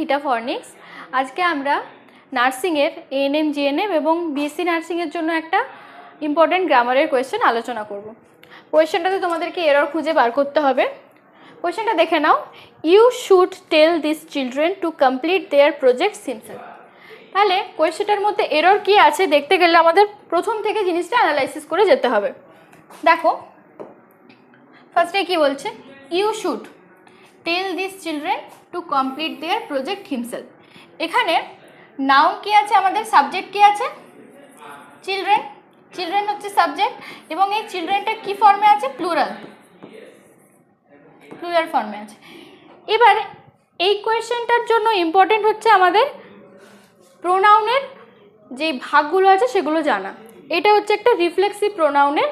Theta ফরনিক্স। আজকে আমরা নার্সিংয়ের ANM GNM এবং বিএসসি নার্সিংয়ের জন্য একটা ইম্পর্টেন্ট গ্রামারের কোয়েশ্চেন আলোচনা করব। কোয়েশ্চেনটাতে তোমাদেরকে এরর খুঁজে বার করতে হবে। কোয়েশ্চেনটা দেখে নাও, you should tell this children to complete their projects himself. তাহলে কোয়েশ্চেনটার মধ্যে এরর কী আছে দেখতে গেলে আমাদের প্রথম থেকে জিনিসটা অ্যানালাইসিস করে যেতে হবে। দেখো ফার্স্টে কি বলছে, you should tell this children to complete their project himself. এখানে নাউন কি আছে, আমাদের সাবজেক্ট কি আছে, চিলড্রেন। চিলড্রেন হচ্ছে সাবজেক্ট এবং এই চিলড্রেনটা কি ফর্মে আছে, প্লুরাল ফর্মে আছে। এবার এই কোয়েশ্চেনটার জন্য ইম্পর্টেন্ট হচ্ছে আমাদের প্রোনাউনের যে ভাগগুলো আছে সেগুলো জানা। এটা হচ্ছে একটা রিফ্লেক্সিভ প্রোনাউনের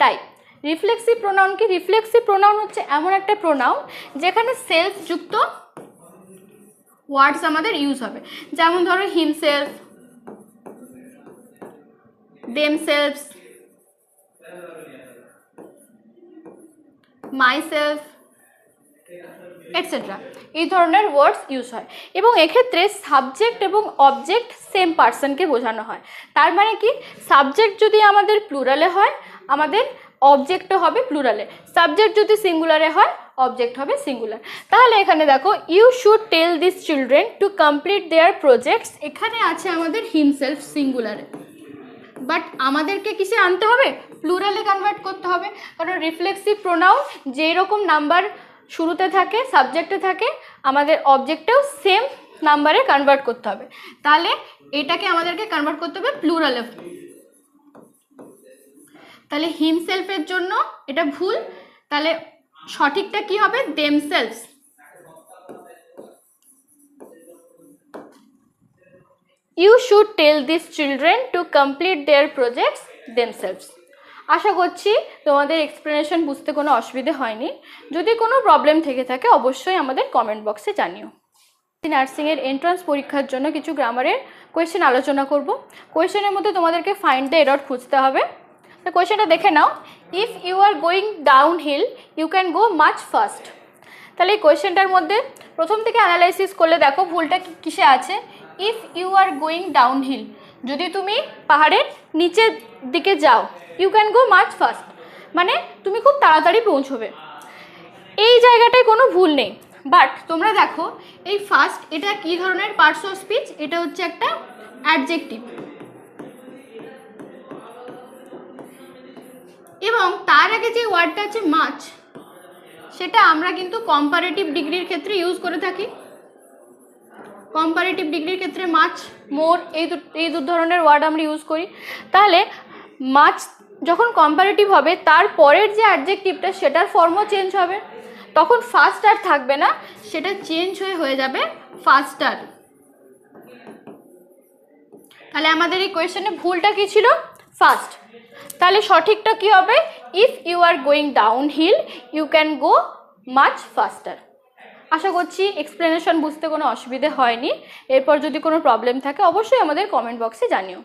টাইপ। রিফ্লেক্সিভ প্রোনাউন কি? রিফ্লেক্সিভ প্রোনাউন হচ্ছে এমন একটা প্রোনাউন যেখানে সেলফ যুক্ত ওয়ার্ডস আমাদের ইউজ হবে। যেমন ধরো হিমসেলফ, দেমসেলফস, মাইসেলফ এটসেট্রা, এই ধরনের ওয়ার্ডস ইউজ হয় এবং এক্ষেত্রে সাবজেক্ট এবং অবজেক্ট সেম পার্সনকে বোঝানো হয়। তার মানে কি, সাবজেক্ট যদি আমাদের প্লুরালে হয় আমাদের অবজেক্টও হবে প্লুরালে, সাবজেক্ট যদি সিঙ্গুলারে হয় অবজেক্ট হবে সিঙ্গুলার। তাহলে এখানে দেখো, you should tell this children to complete their projects, এখানে আছে আমাদের হিমসেলফ সিঙ্গুলারে, বাট আমাদেরকে কিসে আনতে হবে, প্লুরালে কনভার্ট করতে হবে। কারণ রিফ্লেক্সিভ প্রোনাউন যেই রকম নাম্বার শুরুতে থাকে সাবজেক্টে থাকে, আমাদের অবজেক্টেও সেম নাম্বারে কনভার্ট করতে হবে। তাহলে এটাকে আমাদেরকে কনভার্ট করতে হবে প্লুরালে। তাহলে হিমসেলফের জন্য এটা ভুল, তাহলে সঠিকটা কি হবে, themselves. You should tell this children to complete their projects themselves. আশা করছি তোমাদের এক্সপ্লেনেশন বুঝতে কোনো অসুবিধে হয়নি। যদি কোনো প্রবলেম থেকে থাকে অবশ্যই আমাদের কমেন্ট বক্সে জানিও। নার্সিংয়ের এন্ট্রান্স পরীক্ষার জন্য কিছু গ্রামারের কোয়েশ্চেন আলোচনা করব। কোয়েশ্চেনের মধ্যে তোমাদেরকে ফাইন্ড দ্য এরর খুঁজতে হবে। তো কোয়েশ্চেনটা দেখে নাও, if you are going down hill you can go much fast. তাহলে এই কোয়েশ্চেনটার মধ্যে প্রথম থেকে অ্যানালাইসিস করলে দেখো ভুলটা কিসে আছে। If you are going down hill, যদি তুমি পাহাড়ের নিচের দিকে যাও, you can go much fast মানে তুমি খুব তাড়াতাড়ি পৌঁছবে। এই জায়গাটায় কোনো ভুল নেই, বাট তোমরা দেখো এই ফাস্ট এটা কি ধরনের পার্টস অফ স্পিচ, এটা হচ্ছে একটা অ্যাডজেক্টিভ এবং তার আগে যে ওয়ার্ডটা আছে মাচ, সেটা আমরা কিন্তু কম্পারেটিভ ডিগ্রির ক্ষেত্রে ইউজ করে থাকি। কম্পারেটিভ ডিগ্রির ক্ষেত্রে মাচ, মোর এই দু ধরনের ওয়ার্ড আমরা ইউজ করি। তাহলে মাচ যখন কম্পারেটিভ হবে তার পরের যে অ্যাডজেক্টিভটা সেটার ফর্মও চেঞ্জ হবে, তখন ফাস্ট আর থাকবে না, সেটা চেঞ্জ হয়ে যাবে ফাস্টার। তাহলে আমাদের এই কোয়েশ্চেনে ভুলটা কি ছিল, ফাস্ট। তাহলে সঠিকটা কি হবে, if you are going down hill you can go much faster. আশা করছি এক্সপ্লেনেশন বুঝতে কোনো অসুবিধে হয়নি। এরপর যদি কোনো প্রবলেম থাকে অবশ্যই আমাদের কমেন্ট বক্সে জানিও।